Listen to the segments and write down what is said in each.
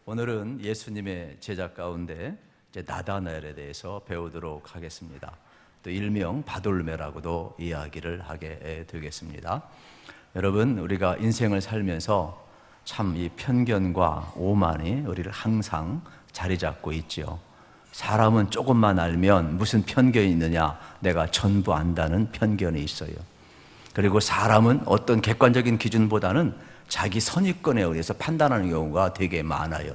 오늘은 예수님의 제자 가운데 나다나엘에 대해서 배우도록 하겠습니다. 또 일명 바돌메라고도 이야기를 하게 되겠습니다. 여러분, 우리가 인생을 살면서 참 이 편견과 오만이 우리를 항상 자리 잡고 있지요. 사람은 조금만 알면 무슨 편견이 있느냐, 내가 전부 안다는 편견이 있어요. 그리고 사람은 어떤 객관적인 기준보다는 자기 선입견에 의해서 판단하는 경우가 되게 많아요.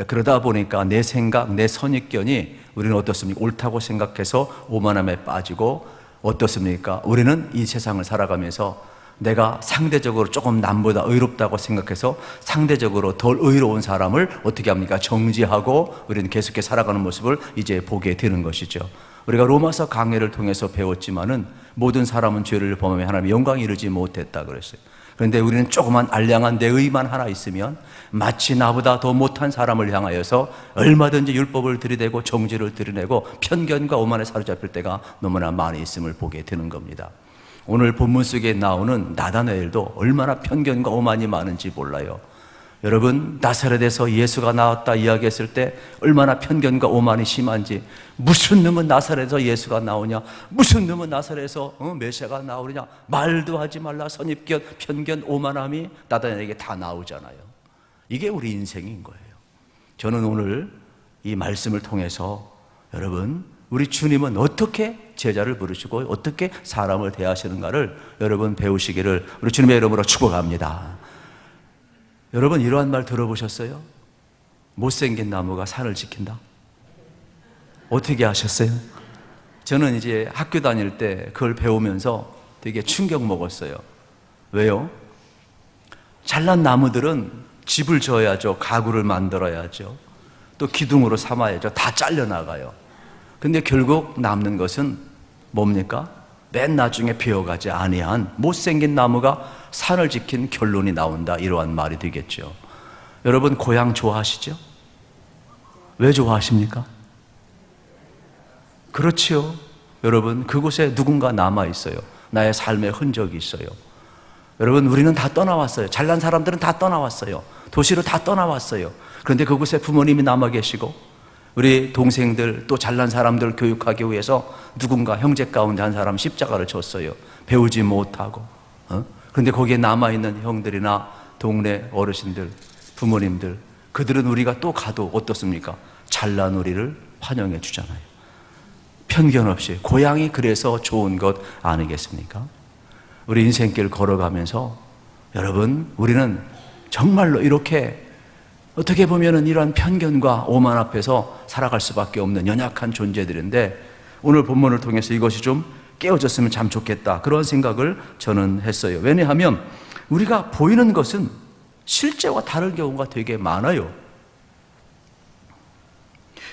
그러다 보니까 내 생각, 내 선입견이 우리는 어떻습니까? 옳다고 생각해서 오만함에 빠지고, 어떻습니까? 우리는 이 세상을 살아가면서 내가 상대적으로 조금 남보다 의롭다고 생각해서 상대적으로 덜 의로운 사람을 어떻게 합니까? 정지하고 우리는 계속해서 살아가는 모습을 이제 보게 되는 것이죠. 우리가 로마서 강해를 통해서 배웠지만은 모든 사람은 죄를 범하며 하나님의 영광에 이르지 못했다 그랬어요. 그런데 우리는 조그만 알량한 내 의만 하나 있으면 마치 나보다 더 못한 사람을 향하여서 얼마든지 율법을 들이대고 정죄를 드러내고 편견과 오만에 사로잡힐 때가 너무나 많이 있음을 보게 되는 겁니다. 오늘 본문 속에 나오는 나다나엘도 얼마나 편견과 오만이 많은지 몰라요. 여러분, 나사렛에서 예수가 나왔다 이야기했을 때 얼마나 편견과 오만이 심한지, 무슨 놈은 나사렛에서 예수가 나오냐, 무슨 놈은 나사렛에서 메시아가 나오느냐, 말도 하지 말라. 선입견, 편견, 오만함이 나다나엘에게 다 나오잖아요. 이게 우리 인생인 거예요. 저는 오늘 이 말씀을 통해서 여러분, 우리 주님은 어떻게 제자를 부르시고 어떻게 사람을 대하시는가를 여러분 배우시기를 우리 주님의 이름으로 축복합니다. 여러분, 이러한 말 들어보셨어요? 못생긴 나무가 산을 지킨다. 어떻게 아셨어요? 저는 이제 학교 다닐 때 그걸 배우면서 되게 충격 먹었어요. 왜요? 잘난 나무들은 집을 지어야죠. 가구를 만들어야죠. 또 기둥으로 삼아야죠. 다 잘려나가요. 근데 결국 남는 것은 뭡니까? 맨 나중에 베어가지 아니한 못생긴 나무가 산을 지킨 결론이 나온다, 이러한 말이 되겠죠. 여러분, 고향 좋아하시죠? 왜 좋아하십니까? 그렇지요. 여러분, 그곳에 누군가 남아있어요. 나의 삶의 흔적이 있어요. 여러분, 우리는 다 떠나왔어요. 잘난 사람들은 다 떠나왔어요. 도시로 다 떠나왔어요. 그런데 그곳에 부모님이 남아 계시고 우리 동생들, 또 잘난 사람들 교육하기 위해서 누군가 형제 가운데 한 사람 십자가를 졌어요. 배우지 못하고. 그런데 거기에 남아있는 형들이나 동네 어르신들, 부모님들, 그들은 우리가 또 가도 어떻습니까? 잘난 우리를 환영해 주잖아요. 편견 없이. 고향이 그래서 좋은 것 아니겠습니까? 우리 인생길 걸어가면서 여러분, 우리는 정말로 이렇게 어떻게 보면은 이러한 편견과 오만 앞에서 살아갈 수밖에 없는 연약한 존재들인데, 오늘 본문을 통해서 이것이 좀 깨어졌으면 참 좋겠다, 그런 생각을 저는 했어요. 왜냐하면 우리가 보이는 것은 실제와 다른 경우가 되게 많아요.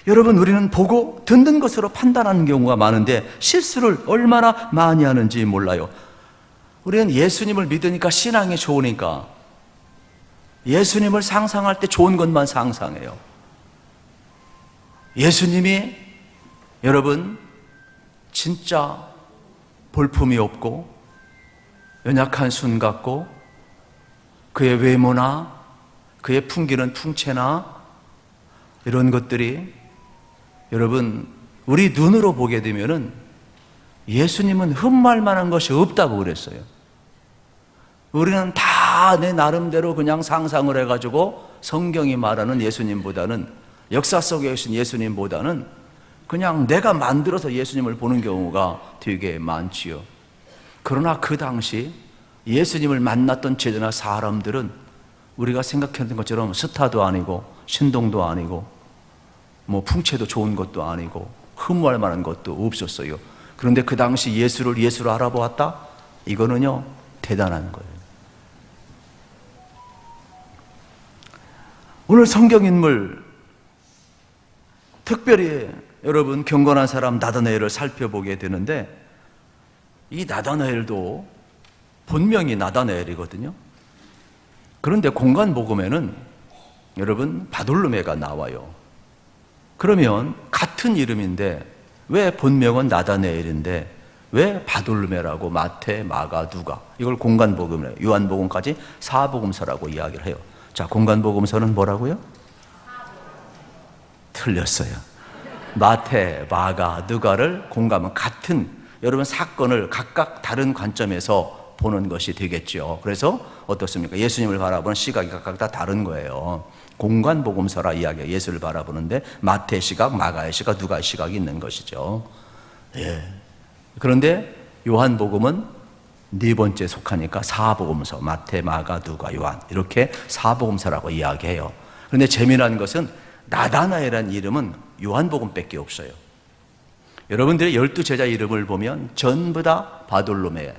여러분, 우리는 보고 듣는 것으로 판단하는 경우가 많은데 실수를 얼마나 많이 하는지 몰라요. 우리는 예수님을 믿으니까 신앙이 좋으니까 예수님을 상상할 때 좋은 것만 상상해요. 예수님이 여러분 진짜 볼품이 없고 연약한 순 같고, 그의 외모나 그의 풍기는 풍채나 이런 것들이 여러분 우리 눈으로 보게 되면은 예수님은 흠말 만한 것이 없다고 그랬어요. 우리는 다 내 나름대로 그냥 상상을 해가지고 성경이 말하는 예수님보다는, 역사 속에 계신 예수님보다는 그냥 내가 만들어서 예수님을 보는 경우가 되게 많지요. 그러나 그 당시 예수님을 만났던 제자나 사람들은 우리가 생각했던 것처럼 스타도 아니고 신동도 아니고 뭐 풍채도 좋은 것도 아니고 흠모할 만한 것도 없었어요. 그런데 그 당시 예수를 알아보았다? 이거는요 대단한 거예요. 오늘 성경인물, 특별히 여러분 경건한 사람 나다나엘을 살펴보게 되는데, 이 나다나엘도 본명이 나다나엘이거든요. 그런데 공관복음에는 여러분 바돌로메가 나와요. 그러면 같은 이름인데 왜 본명은 나다나엘인데 왜 바돌로메라고 마태, 마가, 누가, 이걸 공관복음이에요. 요한복음까지 사복음서라고 이야기를 해요. 자, 공관복음서는 뭐라고요? 틀렸어요. 마태, 마가, 누가를 공감은 같은, 여러분 사건을 각각 다른 관점에서 보는 것이 되겠죠. 그래서 어떻습니까? 예수님을 바라보는 시각이 각각 다 다른 거예요. 공관복음서라 이야기가 예수를 바라보는데 마태의 시각, 마가의 시각, 누가의 시각이 있는 것이죠. 예. 그런데 요한복음은 네 번째 속하니까 사복음서, 마태, 마가, 누가, 요한 이렇게 사복음서라고 이야기해요. 그런데 재미난 것은 나다나엘이라는 이름은 요한복음밖에 없어요. 여러분들의 12제자 이름을 보면 전부 다 바돌로메의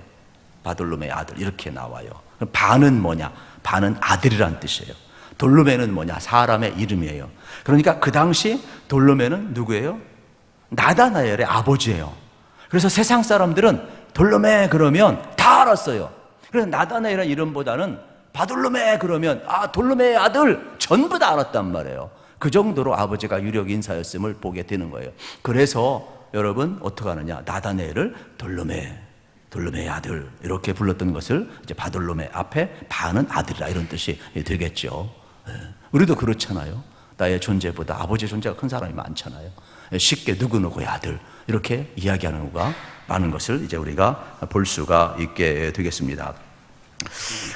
아들 이렇게 나와요. 바는 뭐냐? 바는 아들이란 뜻이에요. 돌로메는 뭐냐? 사람의 이름이에요. 그러니까 그 당시 돌로메는 누구예요? 나다나엘의 아버지예요. 그래서 세상 사람들은 돌로메 그러면 다 알았어요. 그래서 나다나엘의 이름보다는 바돌로메 그러면 돌로메의 아들 전부 다 알았단 말이에요. 그 정도로 아버지가 유력 인사였음을 보게 되는 거예요. 그래서 여러분 어떻게 하느냐? 나다나엘을 돌로메의 아들 이렇게 불렀던 것을 이제 바돌로메 앞에 바는 아들이라 이런 뜻이 되겠죠. 우리도 그렇잖아요. 나의 존재보다 아버지의 존재가 큰 사람이 많잖아요. 쉽게 누구누구의 아들 이렇게 이야기하는 거가 많은 것을 이제 우리가 볼 수가 있게 되겠습니다.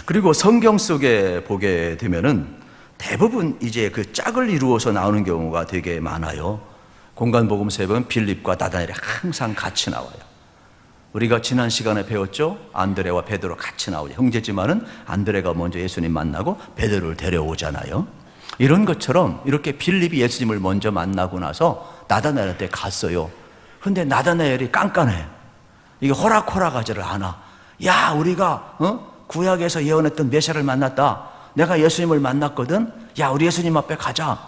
그리고 성경 속에 보게 되면은 대부분 이제 그 짝을 이루어서 나오는 경우가 되게 많아요. 공관복음서에 보면 빌립과 나다나엘이 항상 같이 나와요. 우리가 지난 시간에 배웠죠? 안드레와 베드로 같이 나오죠. 형제지만은 안드레가 먼저 예수님 만나고 베드로를 데려오잖아요. 이런 것처럼 이렇게 빌립이 예수님을 먼저 만나고 나서 나다나엘한테 갔어요. 그런데 나다나엘이 깐깐해. 이게 호락호락하지를 않아. 야, 우리가 구약에서 예언했던 메시아를 만났다. 내가 예수님을 만났거든. 야, 우리 예수님 앞에 가자.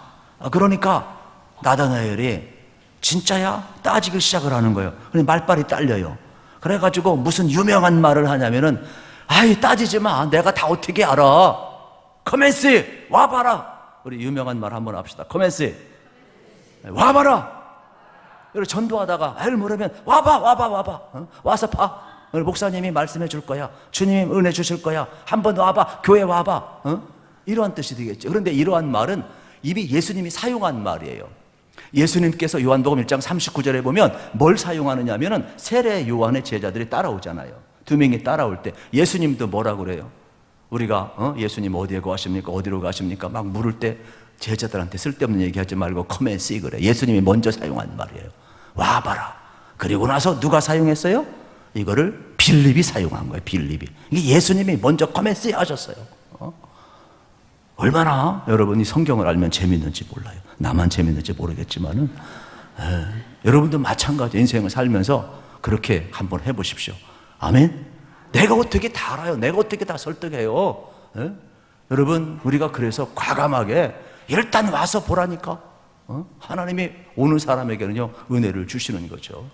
그러니까 나다나엘이 진짜야? 따지기 시작을 하는 거예요. 그런데 말빨이 딸려요. 그래가지고 무슨 유명한 말을 하냐면은 따지지 마. 내가 다 어떻게 알아. 커맨시 와봐라. 우리 유명한 말 한번 합시다. 커맨시 와봐라. 여러분 전도하다가 애를 물으면 와봐. 와서 봐. 오늘 목사님이 말씀해 줄 거야. 주님이 은혜 주실 거야. 한번 와봐. 교회 와봐. 이러한 뜻이 되겠죠. 그런데 이러한 말은 이미 예수님이 사용한 말이에요. 예수님께서 요한복음 1장 39절에 보면 뭘 사용하느냐 하면은 세례 요한의 제자들이 따라오잖아요. 두 명이 따라올 때 예수님도 뭐라고 그래요? 우리가 예수님 어디에 가십니까? 어디로 가십니까? 막 물을 때 제자들한테 쓸데없는 얘기하지 말고 come and see 그래. 예수님이 먼저 사용한 말이에요. 와봐라. 그리고 나서 누가 사용했어요? 이거를 빌립이 사용한 거예요. 빌립이. 이게 예수님이 먼저 come and see 하셨어요. 얼마나 여러분이 성경을 알면 재밌는지 몰라요. 나만 재밌는지 모르겠지만은 여러분도 마찬가지 인생을 살면서 그렇게 한번 해보십시오. 아멘. 내가 어떻게 다 알아요? 내가 어떻게 다 설득해요? 여러분 우리가 그래서 과감하게 일단 와서 보라니까 하나님이 오는 사람에게는요 은혜를 주시는 거죠.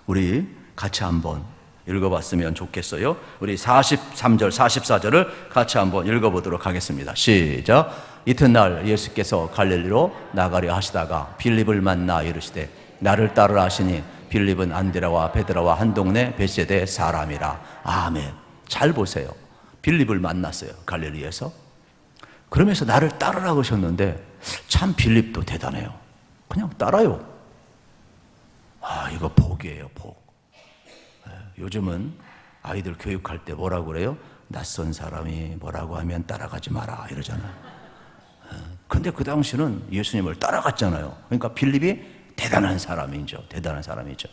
우리 같이 한번 읽어봤으면 좋겠어요. 우리 43절 44절을 같이 한번 읽어보도록 하겠습니다. 시작. 이튿날 예수께서 갈릴리로 나가려 하시다가 빌립을 만나 이르시되 나를 따르라 하시니 빌립은 안드레와 베드로와 한 동네 벳세대 사람이라. 아멘. 잘 보세요. 빌립을 만났어요. 갈릴리에서. 그러면서 나를 따르라고 하셨는데 참 빌립도 대단해요. 그냥 따라요. 이거 복이에요. 복. 요즘은 아이들 교육할 때 뭐라고 그래요? 낯선 사람이 뭐라고 하면 따라가지 마라 이러잖아요. 근데 그 당시는 예수님을 따라갔잖아요. 그러니까 빌립이 대단한 사람이죠. 대단한 사람이죠.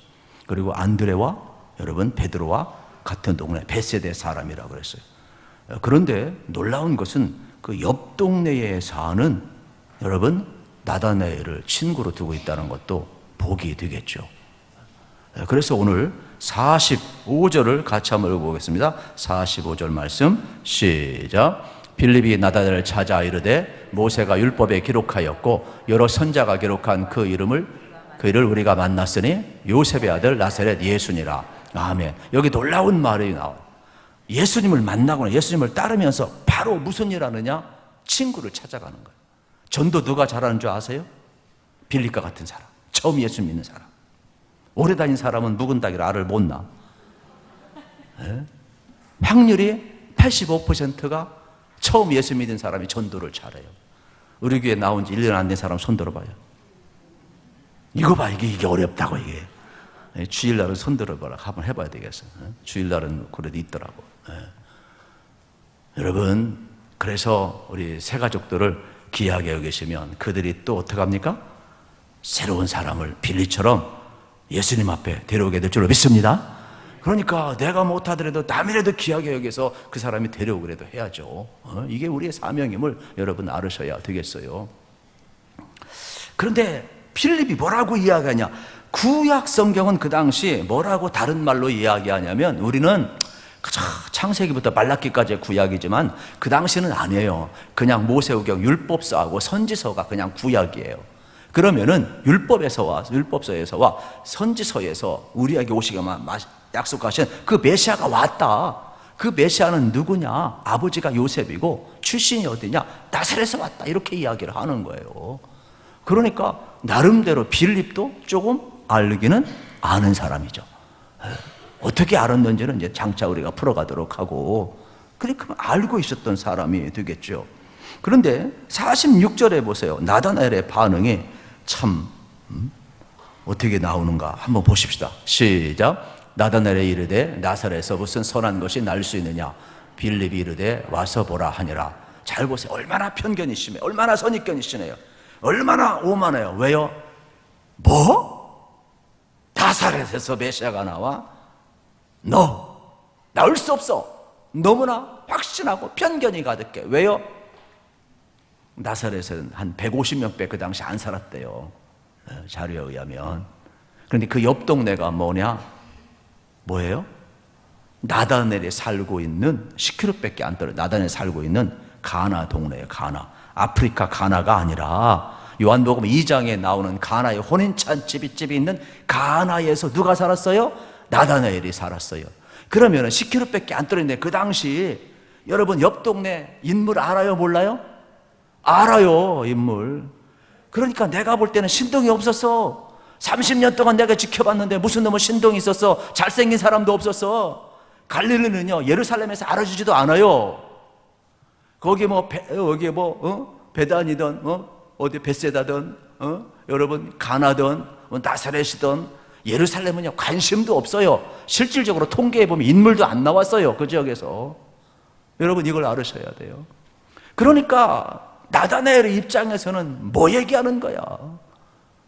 그리고 안드레와 여러분 베드로와 같은 동네 벳세대 사람이라고 그랬어요. 그런데 놀라운 것은 그 옆 동네에 사는 여러분 나다나엘을 친구로 두고 있다는 것도 복이 되겠죠. 그래서 오늘 45절을 같이 한번 읽어보겠습니다. 45절 말씀 시작. 빌립이 나다나엘을 찾아 이르되 모세가 율법에 기록하였고 여러 선자가 기록한 그 이를 우리가 만났으니 요셉의 아들 나사렛 예수니라. 아멘. 여기 놀라운 말이 나와요. 예수님을 만나거나 예수님을 따르면서 바로 무슨 일 하느냐? 친구를 찾아가는 거예요. 전도 누가 잘하는 줄 아세요? 빌립과 같은 사람. 처음 예수 믿는 사람. 오래 다닌 사람은 묵은 닭이라 알을 못 낳아. 확률이 85%가 처음 예수 믿은 사람이 전도를 잘해요. 우리 교회 나온 지 1년 안 된 사람 손 들어봐요. 이거 봐, 이게 어렵다고, 이게. 주일날은 손 들어봐라. 한번 해봐야 되겠어. 주일날은 그래도 있더라고. 여러분, 그래서 우리 새 가족들을 귀하게 여기시면 그들이 또 어떡합니까? 새로운 사람을 빌리처럼 예수님 앞에 데려오게 될 줄로 믿습니다. 그러니까 내가 못하더라도 남이라도 귀하게 여기서 그 사람이 데려오기라도 해야죠. 이게 우리의 사명임을 여러분 알으셔야 되겠어요. 그런데 필립이 뭐라고 이야기하냐? 구약 성경은 그 당시 뭐라고 다른 말로 이야기하냐면, 우리는 창세기부터 말라기까지의 구약이지만 그 당시는 아니에요. 그냥 모세오경 율법서하고 선지서가 그냥 구약이에요. 그러면은 율법서에서와 선지서에서 우리에게 오시기만 약속하신 그 메시아가 왔다. 그 메시아는 누구냐? 아버지가 요셉이고 출신이 어디냐? 나사렛에서 왔다. 이렇게 이야기를 하는 거예요. 그러니까 나름대로 빌립도 조금 알기는 아는 사람이죠. 어떻게 알았는지는 이제 장차 우리가 풀어가도록 하고, 그러니까 알고 있었던 사람이 되겠죠. 그런데 46절에 보세요. 나다나엘의 반응이 참 어떻게 나오는가 한번 보십시다. 시작. 나다나엘이 이르되 나사렛에서 무슨 선한 것이 날 수 있느냐? 빌립이 이르되 와서 보라 하니라. 잘 보세요. 얼마나 편견이 심해요. 얼마나 선입견이 심해요. 얼마나 오만해요. 왜요? 뭐? 나사렛에서 메시아가 나와? 나올 수 없어. 너무나 확신하고 편견이 가득해. 왜요? 나사렛은 한 150명밖에 그 당시 안 살았대요. 자료에 의하면. 그런데 그 옆 동네가 뭐예요? 나다넬이 살고 있는 10km밖에 안 떨어져. 나다넬이 살고 있는 가나 동네예요. 가나. 아프리카 가나가 아니라 요한복음 2장에 나오는 가나의 혼인찬 집이 있는 가나에서 누가 살았어요? 나다나엘이 살았어요. 그러면 10km밖에 안 떨어지는데 그 당시 여러분 옆 동네 인물 알아요? 몰라요? 알아요, 인물. 그러니까 내가 볼 때는 신동이 없었어. 30년 동안 내가 지켜봤는데 무슨 놈의 신동이 있었어? 잘생긴 사람도 없었어. 갈릴리는요 예루살렘에서 알아주지도 않아요. 거기 베단이든 어디 벳세다든 여러분 가나든 나사렛이든 예루살렘은요 관심도 없어요. 실질적으로 통계해 보면 인물도 안 나왔어요, 그 지역에서. 여러분 이걸 알으셔야 돼요. 그러니까 나다나엘의 입장에서는 뭐 얘기하는 거야?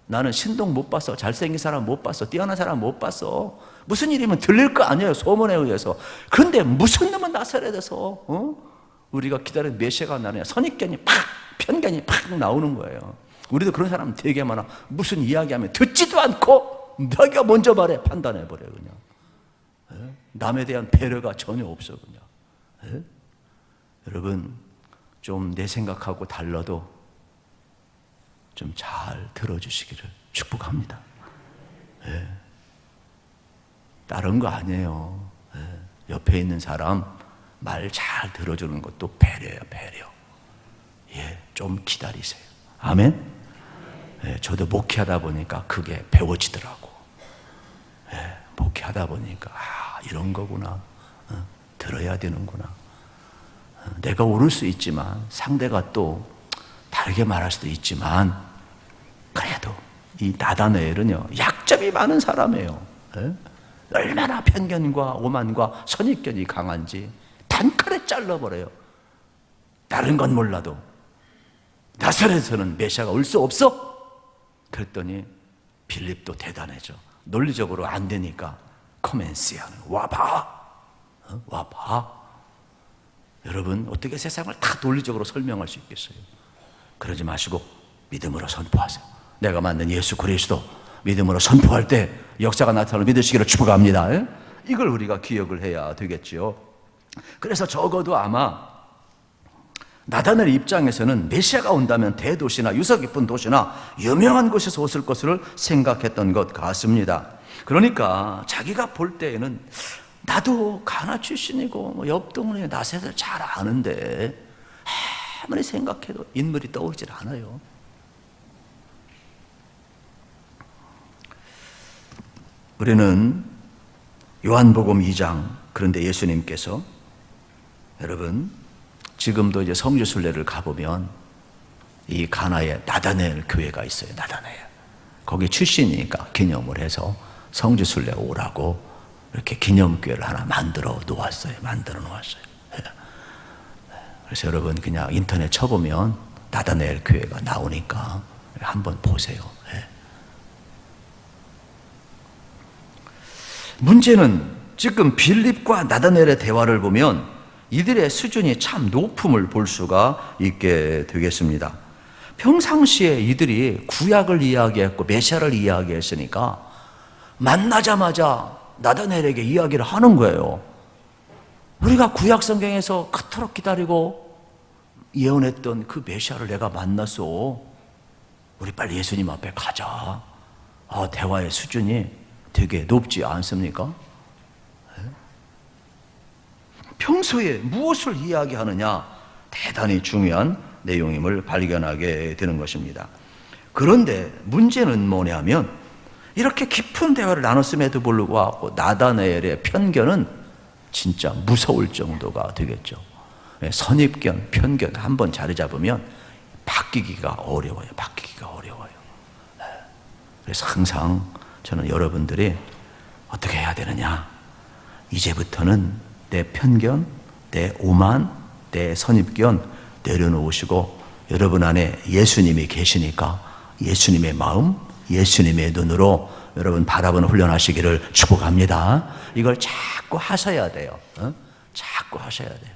나는 신동 못 봤어, 잘생긴 사람 못 봤어, 뛰어난 사람 못 봤어. 무슨 일이면 들릴 거 아니에요, 소문에 의해서. 그런데 무슨 놈은 나사렛에서 우리가 기다리는 메시아가 나느냐? 선입견이 편견이 팍 나오는 거예요. 우리도 그런 사람 되게 많아. 무슨 이야기하면 듣지도 않고 내가 먼저 말해, 판단해버려 그냥. 남에 대한 배려가 전혀 없어 그냥. 여러분 좀 내 생각하고 달라도 좀 잘 들어주시기를 축복합니다. 다른 거 아니에요. 옆에 있는 사람 말 잘 들어주는 것도 배려예요, 배려. 좀 기다리세요. 아멘? 저도 목회하다 보니까 그게 배워지더라고. 목회하다 보니까 이런 거구나. 들어야 되는구나. 내가 옳을 수 있지만 상대가 또 다르게 말할 수도 있지만 그래도 이 나다나엘은요 약점이 많은 사람이에요. 얼마나 편견과 오만과 선입견이 강한지 단칼에 잘라버려요. 다른 건 몰라도 나사렛에서는 메시아가 올 수 없어? 그랬더니 빌립도 대단해져. 논리적으로 안 되니까 커멘시하는 와봐. 와봐. 여러분 어떻게 세상을 다 논리적으로 설명할 수 있겠어요? 그러지 마시고 믿음으로 선포하세요. 내가 만든 예수 그리스도 믿음으로 선포할 때 역사가 나타나는 믿으시기를 축복합니다. 이걸 우리가 기억을 해야 되겠지요. 그래서 적어도 아마 나다나엘 입장에서는 메시아가 온다면 대도시나 유서 깊은 도시나 유명한 곳에서 오실 것을 생각했던 것 같습니다. 그러니까 자기가 볼 때에는 나도 가나 출신이고 옆 동네 나사렛을 잘 아는데 아무리 생각해도 인물이 떠오르질 않아요. 우리는 요한복음 2장, 그런데 예수님께서 여러분 지금도 이제 성지순례를 가보면 이 가나에 나다나엘 교회가 있어요. 나다나엘. 거기 출신이니까 기념을 해서 성지순례 오라고 이렇게 기념교회를 하나 만들어 놓았어요. 그래서 여러분 그냥 인터넷 쳐보면 나다나엘 교회가 나오니까 한번 보세요. 문제는 지금 빌립과 나다나엘의 대화를 보면 이들의 수준이 참 높음을 볼 수가 있게 되겠습니다. 평상시에 이들이 구약을 이야기했고 메시아를 이야기했으니까 만나자마자 나다나엘에게 이야기를 하는 거예요. 우리가 구약 성경에서 그토록 기다리고 예언했던 그 메시아를 내가 만났어. 우리 빨리 예수님 앞에 가자. 대화의 수준이 되게 높지 않습니까? 평소에 무엇을 이야기하느냐, 대단히 중요한 내용임을 발견하게 되는 것입니다. 그런데 문제는 뭐냐면 이렇게 깊은 대화를 나눴음에도 불구하고 나다나엘의 편견은 진짜 무서울 정도가 되겠죠. 선입견, 편견 한번 자리 잡으면 바뀌기가 어려워요. 그래서 항상 저는 여러분들이 어떻게 해야 되느냐, 이제부터는 내 편견, 내 오만, 내 선입견 내려놓으시고 여러분 안에 예수님이 계시니까 예수님의 마음, 예수님의 눈으로 여러분 바라보는 훈련하시기를 축복합니다. 이걸 자꾸 하셔야 돼요. 자꾸 하셔야 돼요.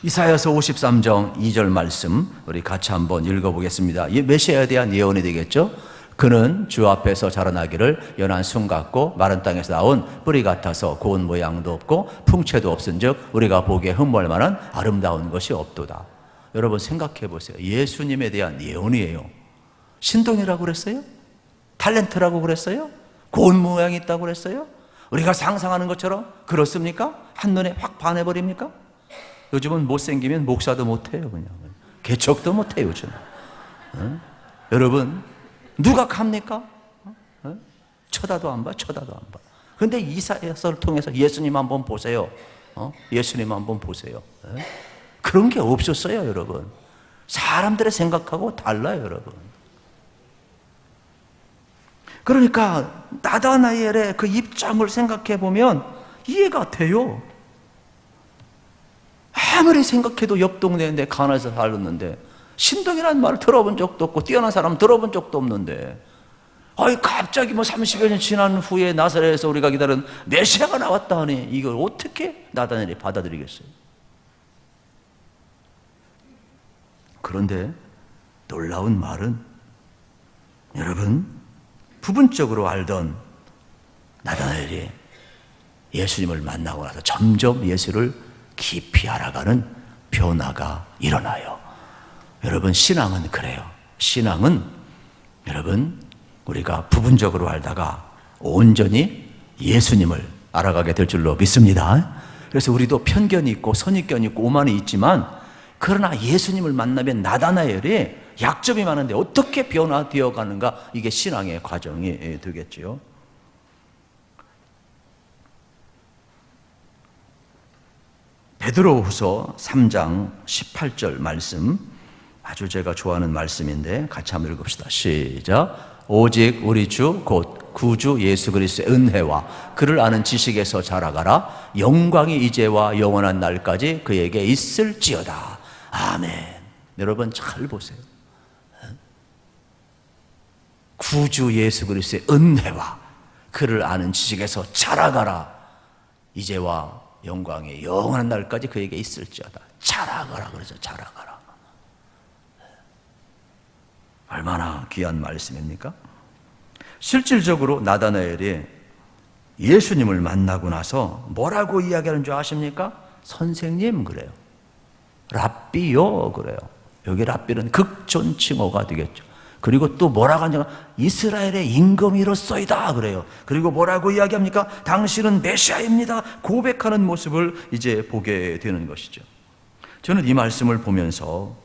이사야서 53장 2절 말씀 우리 같이 한번 읽어보겠습니다. 이 메시아에 대한 예언이 되겠죠. 그는 주 앞에서 자라나기를 연한 순 같고 마른 땅에서 나온 뿌리 같아서 고운 모양도 없고 풍채도 없은즉 우리가 보기에 흠모할 만한 아름다운 것이 없도다. 여러분 생각해 보세요. 예수님에 대한 예언이에요. 신동이라고 그랬어요? 탤런트라고 그랬어요? 고운 모양이 있다고 그랬어요? 우리가 상상하는 것처럼 그렇습니까? 한눈에 확 반해버립니까? 요즘은 못생기면 목사도 못해요. 그냥 개척도 못해요 요즘. 여러분 누가 갑니까? 쳐다도 안 봐. 그런데 이사야서를 통해서 예수님 한번 보세요. 예수님 한번 보세요. 그런 게 없었어요 여러분. 사람들의 생각하고 달라요 여러분. 그러니까 나다나엘의 그 입장을 생각해 보면 이해가 돼요. 아무리 생각해도 옆 동네인데 가나에서 살았는데 신동이라는 말을 들어본 적도 없고 뛰어난 사람 들어본 적도 없는데 갑자기 30여 년 지난 후에 나사렛에서 우리가 기다린 메시아가 나왔다 하니 이걸 어떻게 나다나엘이 받아들이겠어요? 그런데 놀라운 말은 여러분 부분적으로 알던 나다나엘이 예수님을 만나고 나서 점점 예수를 깊이 알아가는 변화가 일어나요. 여러분 신앙은 그래요. 신앙은 여러분 우리가 부분적으로 알다가 온전히 예수님을 알아가게 될 줄로 믿습니다. 그래서 우리도 편견이 있고 선입견이 있고 오만이 있지만 그러나 예수님을 만나면 나다나엘이 약점이 많은데 어떻게 변화되어 가는가, 이게 신앙의 과정이 되겠죠. 베드로후서 3장 18절 말씀, 아주 제가 좋아하는 말씀인데 같이 한번 읽읍시다. 시작. 오직 우리 주 곧 구주 예수 그리스도의 은혜와 그를 아는 지식에서 자라가라. 영광이 이제와 영원한 날까지 그에게 있을지어다. 아멘. 여러분 잘 보세요. 구주 예수 그리스도의 은혜와 그를 아는 지식에서 자라가라. 이제와 영광의 영원한 날까지 그에게 있을지어다. 자라가라. 그래서 자라가라. 얼마나 귀한 말씀입니까? 실질적으로 나다나엘이 예수님을 만나고 나서 뭐라고 이야기하는 줄 아십니까? 선생님 그래요. 랍비요 그래요. 여기 랍비는 극존칭어가 되겠죠. 그리고 또 뭐라고 하냐면 이스라엘의 임금이로소이다 그래요. 그리고 뭐라고 이야기합니까? 당신은 메시아입니다 고백하는 모습을 이제 보게 되는 것이죠. 저는 이 말씀을 보면서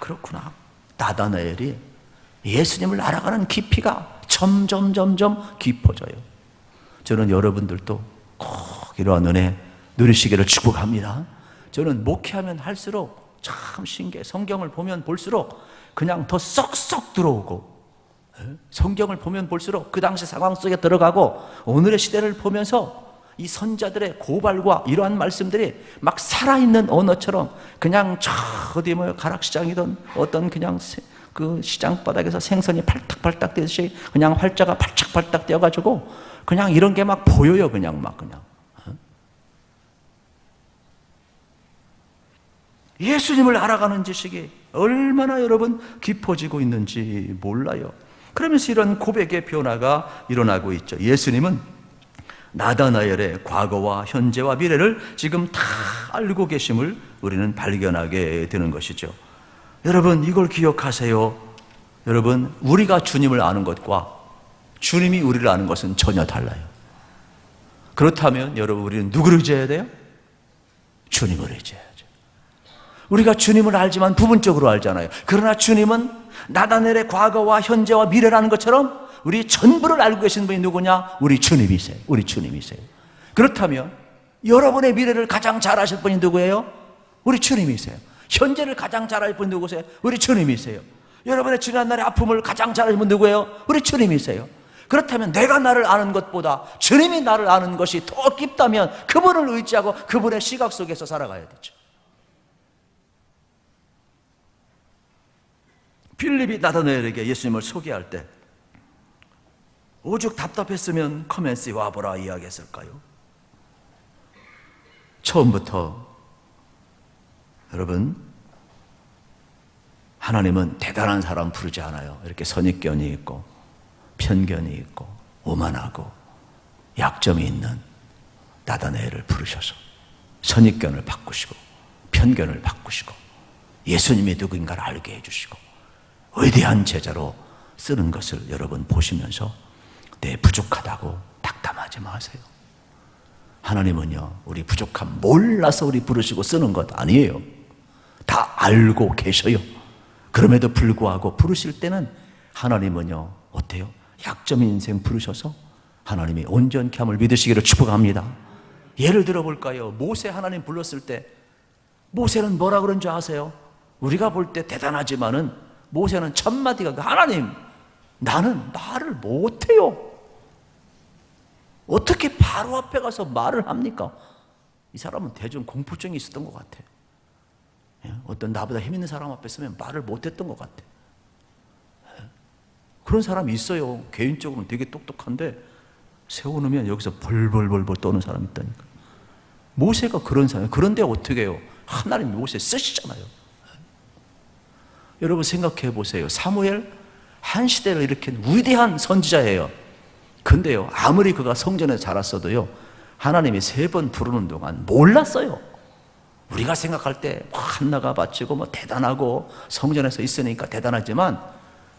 그렇구나. 나다나엘이 예수님을 알아가는 깊이가 점점 깊어져요. 저는 여러분들도 꼭 이러한 은혜 누리시기를 축복합니다. 저는 목회하면 할수록 참 신기해. 성경을 보면 볼수록 그냥 더 쏙쏙 들어오고, 성경을 보면 볼수록 그 당시 상황 속에 들어가고, 오늘의 시대를 보면서 이 선자들의 고발과 이러한 말씀들이 막 살아있는 언어처럼 그냥 저 어디 뭐 가락시장이든 어떤 그냥 그 시장 바닥에서 생선이 팔딱팔딱 뛰듯이 그냥 활자가 팔짝팔딱 뛰어가지고 그냥 이런 게 막 보여요. 그냥 막 그냥 예수님을 알아가는 지식이 얼마나 여러분 깊어지고 있는지 몰라요. 그러면서 이런 고백의 변화가 일어나고 있죠. 예수님은 나다나엘의 과거와 현재와 미래를 지금 다 알고 계심을 우리는 발견하게 되는 것이죠. 여러분, 이걸 기억하세요. 여러분, 우리가 주님을 아는 것과 주님이 우리를 아는 것은 전혀 달라요. 그렇다면 여러분, 우리는 누구를 의지해야 돼요? 주님을 의지해야죠. 우리가 주님을 알지만 부분적으로 알잖아요. 그러나 주님은 나다넬의 과거와 현재와 미래라는 것처럼 우리 전부를 알고 계신 분이 누구냐? 우리 주님이세요. 우리 주님이세요. 그렇다면 여러분의 미래를 가장 잘 아실 분이 누구예요? 우리 주님이세요. 현재를 가장 잘 아실 분이 누구세요? 우리 주님이세요. 여러분의 지난 날의 아픔을 가장 잘 아실 분이 누구예요? 우리 주님이세요. 그렇다면 내가 나를 아는 것보다 주님이 나를 아는 것이 더 깊다면 그분을 의지하고 그분의 시각 속에서 살아가야 되죠. 빌립이 나다나엘에게 예수님을 소개할 때 오죽 답답했으면 커맨스에 와보라 이야기했을까요? 처음부터 여러분, 하나님은 대단한 사람 부르지 않아요. 이렇게 선입견이 있고 편견이 있고 오만하고 약점이 있는 나다나엘을 부르셔서 선입견을 바꾸시고 편견을 바꾸시고 예수님이 누구인가를 알게 해주시고 위대한 제자로 쓰는 것을 여러분 보시면서 내 부족하다고 낙담하지 마세요. 하나님은요, 우리 부족함 몰라서 우리 부르시고 쓰는 것 아니에요. 다 알고 계셔요. 그럼에도 불구하고 부르실 때는 하나님은요, 어때요? 약점인 인생 부르셔서 하나님이 온전케 함을 믿으시기를 축복합니다. 예를 들어 볼까요? 모세 하나님 불렀을 때 모세는 뭐라 그런 줄 아세요? 우리가 볼 때 대단하지만은 모세는 첫 마디가 하나님, 나는 말을 못해요. 어떻게 바로 앞에 가서 말을 합니까? 이 사람은 대중 공포증이 있었던 것 같아. 어떤 나보다 힘 있는 사람 앞에 서면 말을 못했던 것 같아. 그런 사람이 있어요. 개인적으로는 되게 똑똑한데 세워놓으면 여기서 벌벌벌벌 떠는 사람이 있다니까. 모세가 그런 사람이에요. 그런데 어떻게 해요? 하나님 모세 쓰시잖아요. 여러분 생각해 보세요. 사무엘, 한 시대를 일으킨 위대한 선지자예요. 근데요, 아무리 그가 성전에 자랐어도요, 하나님이 3번 부르는 동안 몰랐어요. 우리가 생각할 때 한나가 바치고 뭐 대단하고 성전에서 있으니까 대단하지만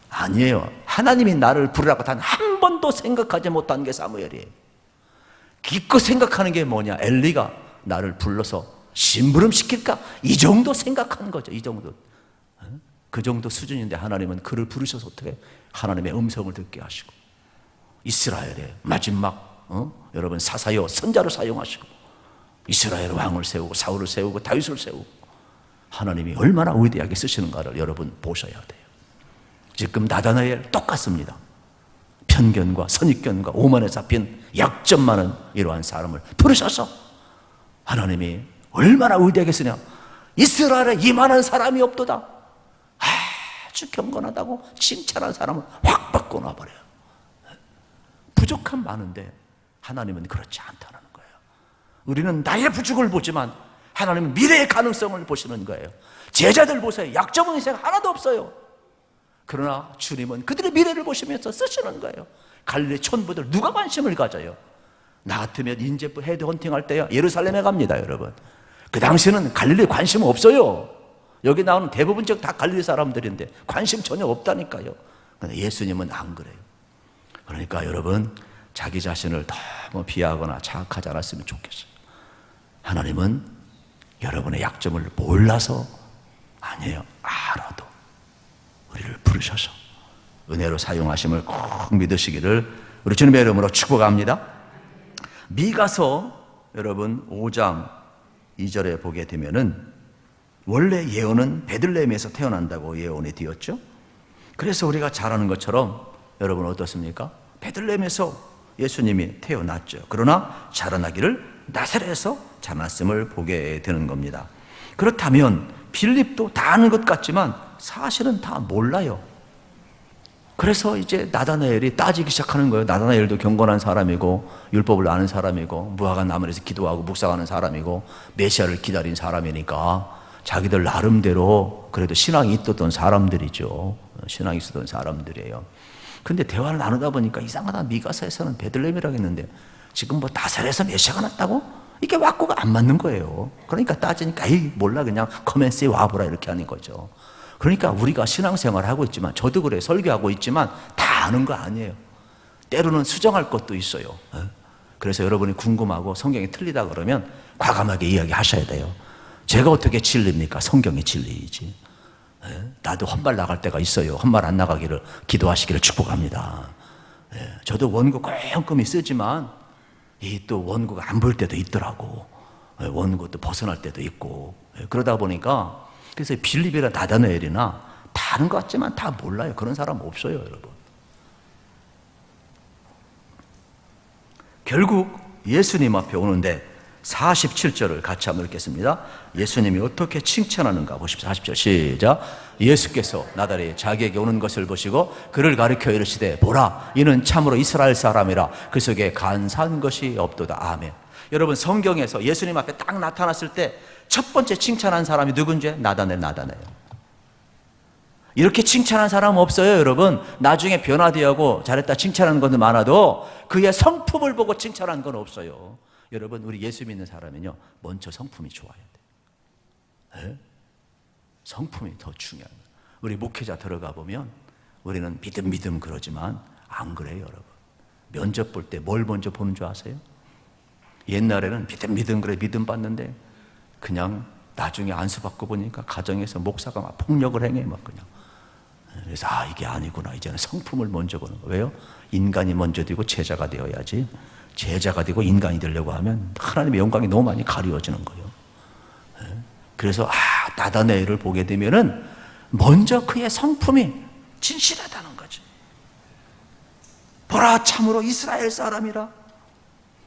아니에요. 하나님이 나를 부르라고 단 한 번도 생각하지 못한 게 사무엘이에요. 기껏 생각하는 게 뭐냐? 엘리가 나를 불러서 심부름 시킬까? 이 정도 생각한 거죠. 이 정도. 그 정도 수준인데 하나님은 그를 부르셔서 어떻게 하나님의 음성을 듣게 하시고 이스라엘의 마지막 여러분 사사요 선자로 사용하시고 이스라엘 왕을 세우고 사울을 세우고 다윗을 세우고 하나님이 얼마나 위대하게 쓰시는가를 여러분 보셔야 돼요. 지금 나다나엘 똑같습니다. 편견과 선입견과 오만에 잡힌 약점 많은 이러한 사람을 부르셔서 하나님이 얼마나 위대하게 쓰냐. 이스라엘에 이만한 사람이 없도다. 아주 경건하다고 칭찬한 사람을 확 바꿔놔버려요. 부족함 많은데 하나님은 그렇지 않다는 거예요. 우리는 나의 부족을 보지만 하나님은 미래의 가능성을 보시는 거예요. 제자들 보세요. 약점은 인생 하나도 없어요. 그러나 주님은 그들의 미래를 보시면서 쓰시는 거예요. 갈릴리 촌부들 누가 관심을 가져요? 나 같으면 인제부 헤드 헌팅할 때요, 예루살렘에 갑니다. 여러분, 그 당시에는 갈릴리 관심 없어요. 여기 나오는 대부분적 다 갈릴리 사람들인데 관심 전혀 없다니까요. 근데 예수님은 안 그래요. 그러니까 여러분, 자기 자신을 너무 비하하거나 자학하지 않았으면 좋겠어요. 하나님은 여러분의 약점을 몰라서 아니에요. 알아도 우리를 부르셔서 은혜로 사용하심을 꼭 믿으시기를 우리 주님의 이름으로 축복합니다. 미가서 여러분 5장 2절에 보게 되면은 원래 예언은 베들레헴에서 태어난다고 예언이 되었죠. 그래서 우리가 잘 아는 것처럼 여러분 어떻습니까? 베들레헴에서 예수님이 태어났죠. 그러나 자라나기를 나사렛에서 자랐음을 보게 되는 겁니다. 그렇다면 빌립도 다 아는 것 같지만 사실은 다 몰라요. 그래서 이제 나다나엘이 따지기 시작하는 거예요. 나다나엘도 경건한 사람이고 율법을 아는 사람이고 무화과 나무에서 기도하고 묵상하는 사람이고 메시아를 기다린 사람이니까 자기들 나름대로 그래도 신앙이 있었던 사람들이죠. 신앙이 있었던 사람들이에요. 근데 대화를 나누다 보니까 이상하다. 미가서에서는 베들레헴이라고 했는데 지금 뭐 나사렛에서 메시아가 났다고? 이게 왁구가 안 맞는 거예요. 그러니까 따지니까 에이 몰라 그냥 커맨스에 와보라 이렇게 하는 거죠. 그러니까 우리가 신앙생활을 하고 있지만 저도 그래 설교하고 있지만 다 아는 거 아니에요. 때로는 수정할 것도 있어요. 그래서 여러분이 궁금하고 성경이 틀리다 그러면 과감하게 이야기하셔야 돼요. 제가 어떻게 진리입니까? 성경이 진리이지. 나도 헛말 나갈 때가 있어요. 헛말 안 나가기를 기도하시기를 축복합니다. 저도 원고 꼼꼼히 쓰지만 이 또 원고가 안 보일 때도 있더라고. 원고도 벗어날 때도 있고. 그러다 보니까 그래서 빌립이나 나다나엘이나 다 아는 것 같지만 다 몰라요. 그런 사람 없어요, 여러분. 결국 예수님 앞에 오는데 47절을 같이 한번 읽겠습니다. 예수님이 어떻게 칭찬하는가 보십시오. 40절 시작. 예수께서 나다리에 자기에게 오는 것을 보시고 그를 가리켜 이르시되 보라 이는 참으로 이스라엘 사람이라 그 속에 간사한 것이 없도다. 아멘. 여러분 성경에서 예수님 앞에 딱 나타났을 때 첫 번째 칭찬한 사람이 누군지 나다나엘. 이렇게 칭찬한 사람 없어요, 여러분. 나중에 변화되고 잘했다 칭찬하는 것도 많아도 그의 성품을 보고 칭찬한 건 없어요. 여러분 우리 예수 믿는 사람은요 먼저 성품이 좋아야 돼요. 네? 성품이 더 중요한 거예요. 우리 목회자 들어가 보면 우리는 믿음 그러지만 안 그래요, 여러분. 면접 볼 때 뭘 먼저 보는 줄 아세요? 옛날에는 믿음 그래 믿음 받는데 그냥 나중에 안수받고 보니까 가정에서 목사가 막 폭력을 행해 막 그냥. 그래서 이게 아니구나. 이제는 성품을 먼저 보는 거예요. 왜요? 인간이 먼저 되고 제자가 되어야지. 제자가 되고 인간이 되려고 하면 하나님의 영광이 너무 많이 가려워지는 거예요. 그래서 나다나엘을 보게 되면은 먼저 그의 성품이 진실하다는 거죠. 보라 참으로 이스라엘 사람이라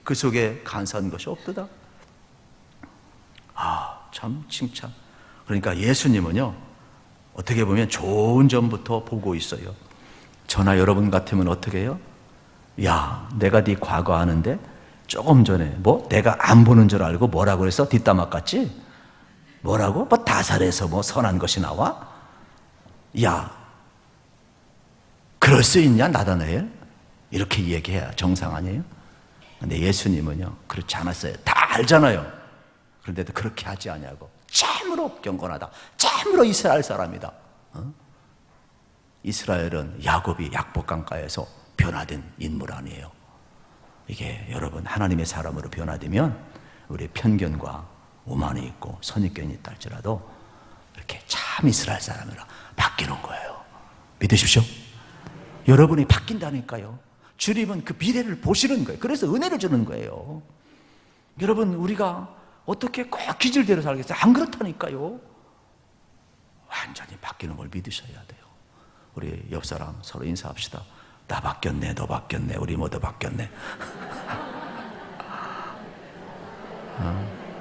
그 속에 간사한 것이 없도다. 참 칭찬. 그러니까 예수님은요 어떻게 보면 좋은 점부터 보고 있어요. 저나 여러분 같으면 어떻게 해요? 야, 내가 네 과거 아는데 조금 전에 뭐 내가 안 보는 줄 알고 뭐라고 그래서 뒷담화 깠지? 뭐라고? 뭐 다살에서 뭐 선한 것이 나와? 야, 그럴 수 있냐 나다나엘? 이렇게 얘기해야 정상 아니에요? 근데 예수님은요 그렇지 않았어요. 다 알잖아요. 그런데도 그렇게 하지 않냐고. 참으로 경건하다. 참으로 이스라엘 사람이다. 이스라엘은 야곱이 약복강가에서 변화된 인물 아니에요. 이게 여러분 하나님의 사람으로 변화되면 우리 편견과 오만이 있고 선입견이 있다 할지라도 이렇게 참 이스라엘 사람이라 바뀌는 거예요. 믿으십시오. 여러분이 바뀐다니까요. 주님은 그 미래를 보시는 거예요. 그래서 은혜를 주는 거예요. 여러분 우리가 어떻게 꼭 기질대로 살겠어요? 안 그렇다니까요. 완전히 바뀌는 걸 믿으셔야 돼요. 우리 옆 사람 서로 인사합시다. 나 바뀌었네, 너 바뀌었네, 우리 모두 바뀌었네.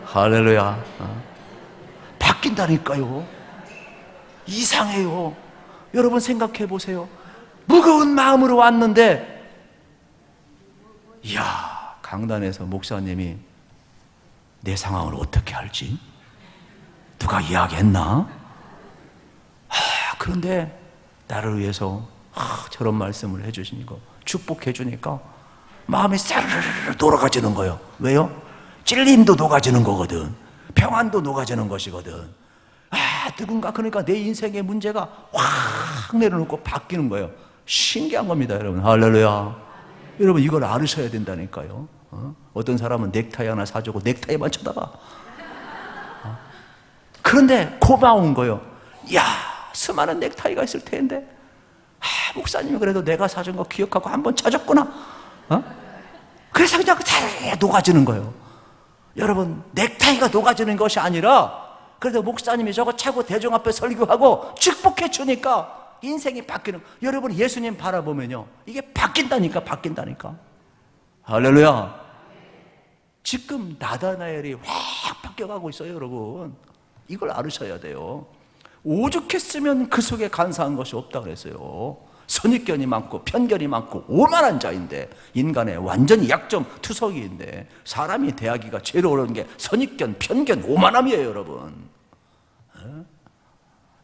할렐루야. 바뀐다니까요. 이상해요. 여러분 생각해 보세요. 무거운 마음으로 왔는데 이야, 강단에서 목사님이 내 상황을 어떻게 알지? 누가 이야기했나? 그런데 나를 위해서 저런 말씀을 해주시는 거 축복해 주니까 마음이 사르르 돌아가지는 거예요. 왜요? 찔림도 녹아지는 거거든. 평안도 녹아지는 것이거든. 누군가 그러니까 내 인생의 문제가 확 내려놓고 바뀌는 거예요. 신기한 겁니다, 여러분. 할렐루야. 여러분 이걸 알으셔야 된다니까요. 어떤 사람은 넥타이 하나 사주고 넥타이만 쳐다봐. 그런데 고마운 거예요. 야, 수많은 넥타이가 있을 텐데 목사님이 그래도 내가 사준 거 기억하고 한번 찾았구나. 그래서 그냥 잘 녹아지는 거예요. 여러분 넥타이가 녹아지는 것이 아니라 그래서 목사님이 저거 차고 대중 앞에 설교하고 축복해 주니까 인생이 바뀌는. 여러분 예수님 바라보면요, 이게 바뀐다니까. 할렐루야. 지금 나다나엘이 확 바뀌어가고 있어요. 여러분 이걸 알으셔야 돼요. 오죽했으면 그 속에 간사한 것이 없다 그랬어요. 선입견이 많고 편견이 많고 오만한 자인데, 인간의 완전히 약점 투석이인데, 사람이 대하기가 제일 어려운 게 선입견, 편견, 오만함이에요. 여러분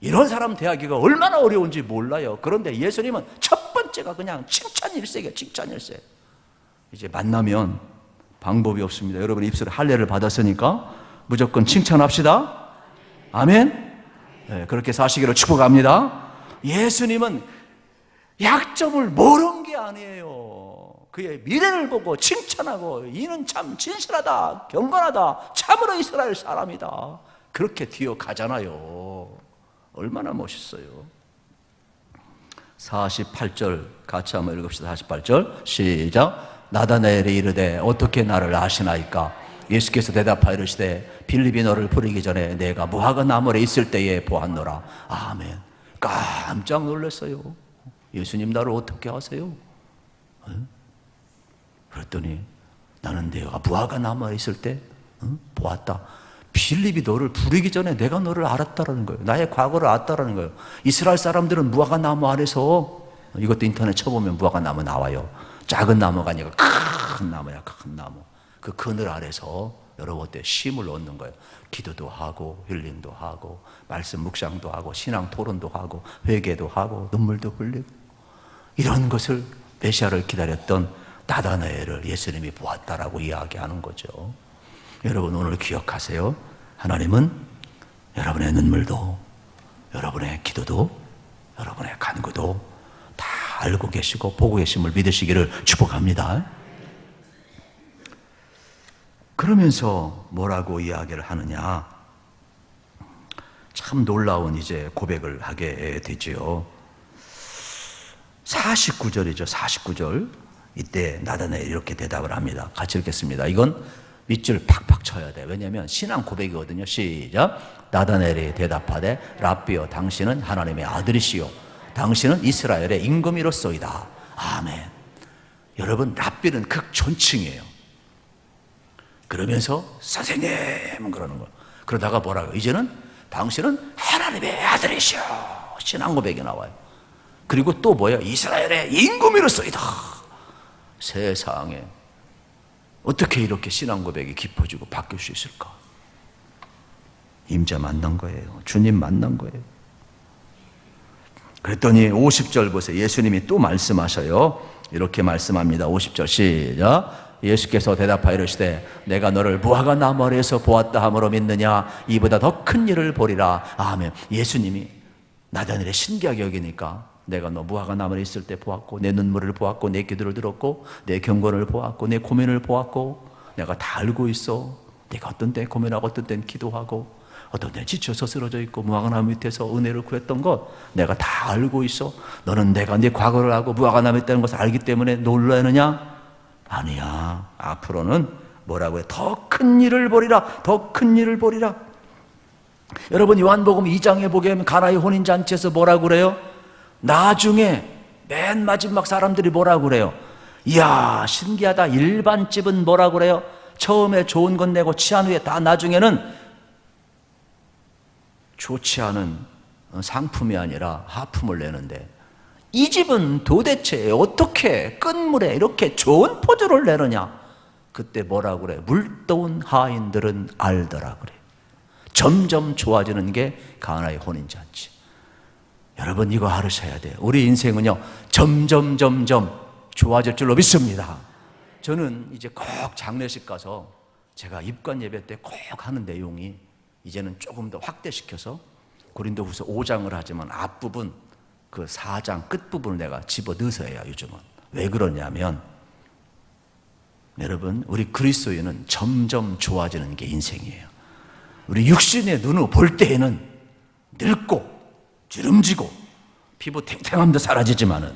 이런 사람 대하기가 얼마나 어려운지 몰라요. 그런데 예수님은 첫 번째가 그냥 칭찬일세예요. 칭찬일세. 이제 만나면 방법이 없습니다. 여러분 입술에 할례를 받았으니까 무조건 칭찬합시다. 아멘. 네, 그렇게 사시기를 축복합니다. 예수님은 약점을 모르는 게 아니에요. 그의 미래를 보고 칭찬하고, 이는 참 진실하다, 경건하다, 참으로 이스라엘 사람이다, 그렇게 뒤어가잖아요. 얼마나 멋있어요. 48절 같이 한번 읽읍시다. 48절 시작. 나다나엘이 이르되 어떻게 나를 아시나이까? 예수께서 대답하여 이르시되 빌립이 너를 부르기 전에 내가 무화과 나무에 있을 때에 보았노라. 아멘. 깜짝 놀랐어요. 예수님 나를 어떻게 아세요? 그랬더니 나는 내가 무화과 나무에 있을 때 보았다. 빌립이 너를 부르기 전에 내가 너를 알았다라는 거예요. 나의 과거를 알았다라는 거예요. 이스라엘 사람들은 무화과 나무 아래서, 이것도 인터넷 쳐보면 무화과 나무 나와요. 작은 나무가 아니라 큰 나무야. 큰 나무. 그 그늘 아래서 여러분 때 쉼을 얻는 거예요. 기도도 하고 힐링도 하고 말씀 묵상도 하고 신앙 토론도 하고 회개도 하고 눈물도 흘리고, 이런 것을 메시아를 기다렸던 나다나엘을 예수님이 보았다라고 이야기하는 거죠. 여러분 오늘 기억하세요. 하나님은 여러분의 눈물도, 여러분의 기도도, 여러분의 간구도 다 알고 계시고 보고 계심을 믿으시기를 축복합니다. 그러면서 뭐라고 이야기를 하느냐? 참 놀라운 이제 고백을 하게 되죠. 49절이죠. 49절. 이때 나다나엘이 이렇게 대답을 합니다. 같이 읽겠습니다. 이건 밑줄 팍팍 쳐야 돼. 왜냐하면 신앙 고백이거든요. 시작. 나다나엘이 대답하되 랍비여 당신은 하나님의 아들이시요 당신은 이스라엘의 임금이로소이다. 아멘. 여러분 랍비는 극존칭이에요. 그러면서 선생님 그러는 거예요. 그러다가 뭐라고? 이제는 당신은 하나님의 아들이시오. 신앙 고백이 나와요. 그리고 또 뭐예요? 이스라엘의 임금이로소이다. 세상에 어떻게 이렇게 신앙 고백이 깊어지고 바뀔 수 있을까? 임자 만난 거예요. 주님 만난 거예요. 그랬더니 50절 보세요. 예수님이 또 말씀하셔요. 이렇게 말씀합니다. 50절 시작. 예수께서 대답하여 이르시되 내가 너를 무화과 나무 아래에서 보았다 함으로 믿느냐? 이보다 더 큰 일을 보리라. 아멘. 예수님이 나다나엘의 신기하게 여기니까 내가 너 무화과 나무에 있을 때 보았고 내 눈물을 보았고 내 기도를 들었고 내 경건을 보았고 내 고민을 보았고 내가 다 알고 있어. 내가 어떤 때 고민하고 어떤 때는 기도하고 어떤 때 지쳐서 쓰러져 있고 무화과 나무 밑에서 은혜를 구했던 것 내가 다 알고 있어. 너는 내가 네 과거를 알고 무화과 나무에 있다는 것을 알기 때문에 놀라느냐? 아니야. 앞으로는 뭐라고 해? 더 큰 일을 보리라. 더 큰 일을 보리라. 여러분 요한복음 2장에 보게 하면 가나의 혼인잔치에서 뭐라고 그래요? 나중에 맨 마지막 사람들이 뭐라고 그래요? 이야 신기하다. 일반 집은 뭐라고 그래요? 처음에 좋은 건 내고 취한 후에 다 나중에는 좋지 않은 상품이 아니라 하품을 내는데, 이 집은 도대체 어떻게 끝물에 이렇게 좋은 포즈를 내느냐? 그때 뭐라고 그래? 물도운 하인들은 알더라 그래. 점점 좋아지는 게 가나의 혼인잔치. 여러분 이거 알으셔야 돼요. 우리 인생은요 점점 좋아질 줄로 믿습니다. 저는 이제 꼭 장례식 가서 제가 입관 예배 때 꼭 하는 내용이 이제는 조금 더 확대시켜서 고린도후서 5장을 하지만 앞부분 그 4장 끝부분을 내가 집어넣어서 해요. 요즘은 왜 그러냐면 여러분 우리 그리스도인은 점점 좋아지는 게 인생이에요. 우리 육신의 눈으로 볼 때에는 늙고 주름지고 피부 탱탱함도 사라지지만은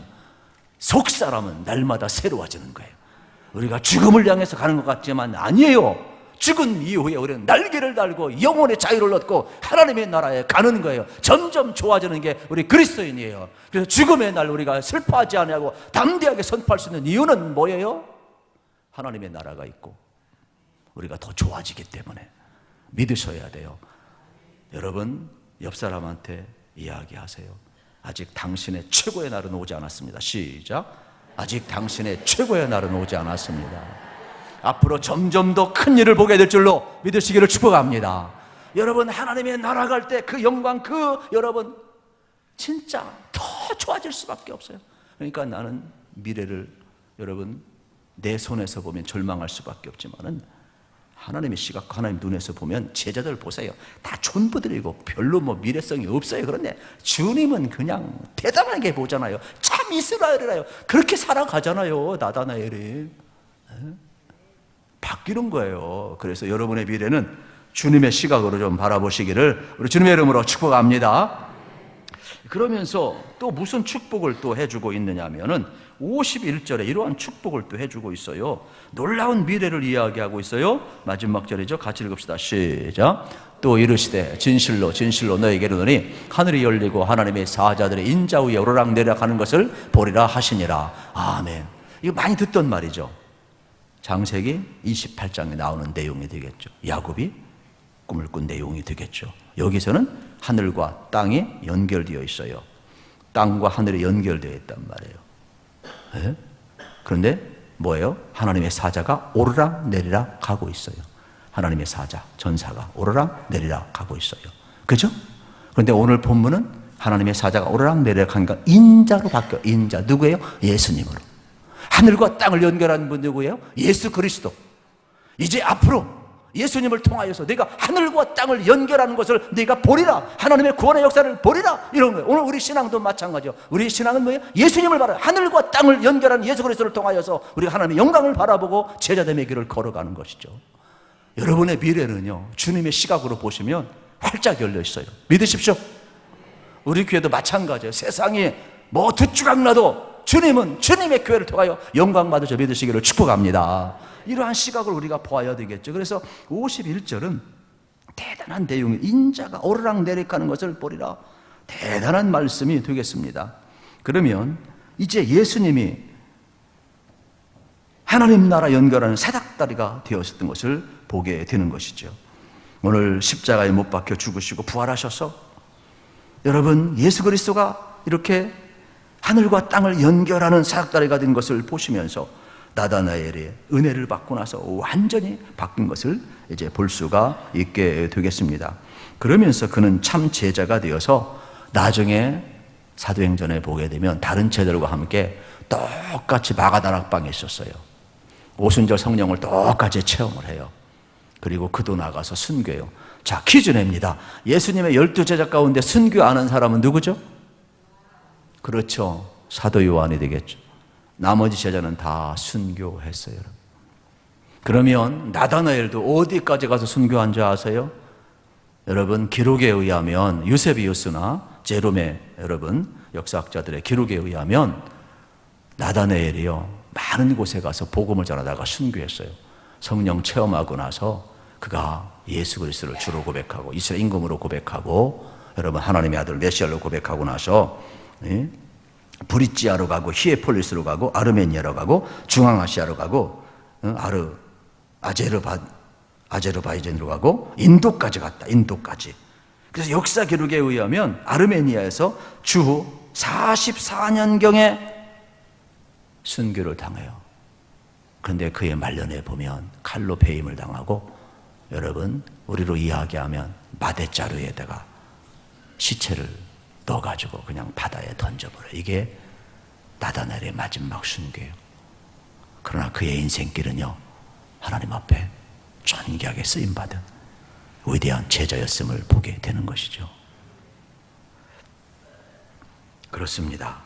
속 사람은 날마다 새로워지는 거예요. 우리가 죽음을 향해서 가는 것 같지만 아니에요. 죽은 이후에 우리는 날개를 달고 영혼의 자유를 얻고 하나님의 나라에 가는 거예요. 점점 좋아지는 게 우리 그리스도인이에요. 그래서 죽음의 날 우리가 슬퍼하지 않고 담대하게 선포할 수 있는 이유는 뭐예요? 하나님의 나라가 있고 우리가 더 좋아지기 때문에 믿으셔야 돼요. 여러분, 옆 사람한테 이야기하세요. 아직 당신의 최고의 날은 오지 않았습니다. 시작. 아직 당신의 최고의 날은 오지 않았습니다. 앞으로 점점 더 큰 일을 보게 될 줄로 믿으시기를 축복합니다. 여러분, 하나님의 나라 갈 때 그 영광, 여러분 진짜 더 좋아질 수밖에 없어요. 그러니까 나는 미래를 여러분 내 손에서 보면 절망할 수밖에 없지만은 하나님의 시각, 하나님 눈에서 보면 제자들 보세요. 다 촌부들이고 별로 미래성이 없어요. 그런데 주님은 그냥 대단하게 보잖아요. 참 이스라엘이라요. 그렇게 살아가잖아요. 나다나엘이. 바뀌는 거예요. 그래서 여러분의 미래는 주님의 시각으로 좀 바라보시기를 우리 주님의 이름으로 축복합니다. 그러면서 또 무슨 축복을 또 해주고 있느냐 하면은 51절에 이러한 축복을 또 해주고 있어요. 놀라운 미래를 이야기하고 있어요. 마지막 절이죠. 같이 읽읍시다. 시작. 또 이르시되 진실로 진실로 너에게 이르노니 하늘이 열리고 하나님의 사자들의 인자 위에 오르락 내리락 하는 것을 보리라 하시니라. 아멘. 이거 많이 듣던 말이죠. 창세기 28장에 나오는 내용이 되겠죠. 야곱이 꿈을 꾼 내용이 되겠죠. 여기서는 하늘과 땅이 연결되어 있어요. 땅과 하늘이 연결되어 있단 말이에요. 네? 그런데 뭐예요? 하나님의 사자가 오르락 내리락 가고 있어요. 하나님의 사자, 전사가 오르락 내리락 가고 있어요. 그죠? 그런데 오늘 본문은 하나님의 사자가 오르락 내리락 하니까 인자로 바뀌어요. 인자. 누구예요? 예수님으로. 하늘과 땅을 연결한 분 누구예요? 예수 그리스도. 이제 앞으로 예수님을 통하여서 내가 하늘과 땅을 연결하는 것을 네가 보리라. 하나님의 구원의 역사를 보리라. 이런 거예요. 오늘 우리 신앙도 마찬가지요. 우리 신앙은 뭐예요? 예수님을 바라. 하늘과 땅을 연결하는 예수 그리스도를 통하여서 우리가 하나님의 영광을 바라보고 제자됨의 길을 걸어가는 것이죠. 여러분의 미래는요, 주님의 시각으로 보시면 활짝 열려 있어요. 믿으십시오. 우리 교회도 마찬가지예요. 세상에 뭐 두추각 나도 주님은 주님의 교회를 통하여 영광 받으셔 믿으시기를 축복합니다. 이러한 시각을 우리가 보아야 되겠죠. 그래서 51절은 대단한 내용이 인자가 오르락 내리락 하는 것을 보리라. 대단한 말씀이 되겠습니다. 그러면 이제 예수님이 하나님 나라 연결하는 사닥다리가 되었던 것을 보게 되는 것이죠. 오늘 십자가에 못 박혀 죽으시고 부활하셔서 여러분 예수 그리스도가 이렇게 하늘과 땅을 연결하는 사닥다리가 된 것을 보시면서 나다나엘의 은혜를 받고 나서 완전히 바뀐 것을 이제 볼 수가 있게 되겠습니다. 그러면서 그는 참 제자가 되어서 나중에 사도행전에 보게 되면 다른 제자들과 함께 똑같이 마가다락방에 있었어요. 오순절 성령을 똑같이 체험을 해요. 그리고 그도 나가서 순교해요. 자, 퀴즈 냅니다. 예수님의 12제자 가운데 순교하는 사람은 누구죠? 그렇죠. 사도 요한이 되겠죠. 나머지 제자는 다 순교했어요. 그러면 나다나엘도 어디까지 가서 순교한 줄 아세요? 여러분 기록에 의하면 유세비우스나 제롬의 여러분 역사학자들의 기록에 의하면 나다나엘이요 많은 곳에 가서 복음을 전하다가 순교했어요. 성령 체험하고 나서 그가 예수 그리스도를 주로 고백하고 이스라엘 임금으로 고백하고 여러분 하나님의 아들 메시아로 고백하고 나서 브리지아로 가고 히에폴리스로 가고 아르메니아로 가고 중앙아시아로 가고 아제르바이잔으로 가고 인도까지 갔다. 인도까지. 그래서 역사 기록에 의하면 아르메니아에서 주후 44년경에 순교를 당해요. 그런데 그의 말년에 보면 칼로 배임을 당하고 여러분 우리로 이야기하면 마대자루에다가 시체를 넣어가지고 그냥 바다에 던져버려요. 이게 나다나엘의 마지막 순교예요. 그러나 그의 인생길은요 하나님 앞에 존귀하게 쓰임받은 위대한 제자였음을 보게 되는 것이죠. 그렇습니다.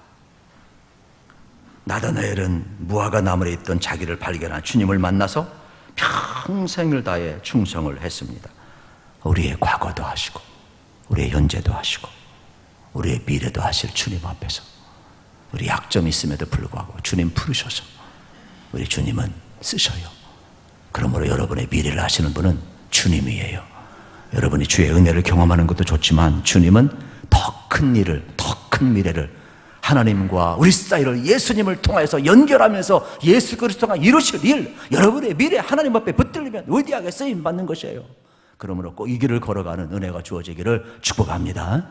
나다나엘은 무화과 나무에 있던 자기를 발견한 주님을 만나서 평생을 다해 충성을 했습니다. 우리의 과거도 하시고 우리의 현재도 하시고 우리의 미래도 하실 주님 앞에서 우리 약점이 있음에도 불구하고 주님 부르셔서 우리 주님은 쓰셔요. 그러므로 여러분의 미래를 아시는 분은 주님이에요. 여러분이 주의 은혜를 경험하는 것도 좋지만 주님은 더 큰 일을, 더 큰 미래를, 하나님과 우리 사이를 예수님을 통해서 연결하면서 예수 그리스도가 이루실 일, 여러분의 미래 하나님 앞에 붙들리면 위대하게 쓰임받는 것이에요. 그러므로 꼭 이 길을 걸어가는 은혜가 주어지기를 축복합니다.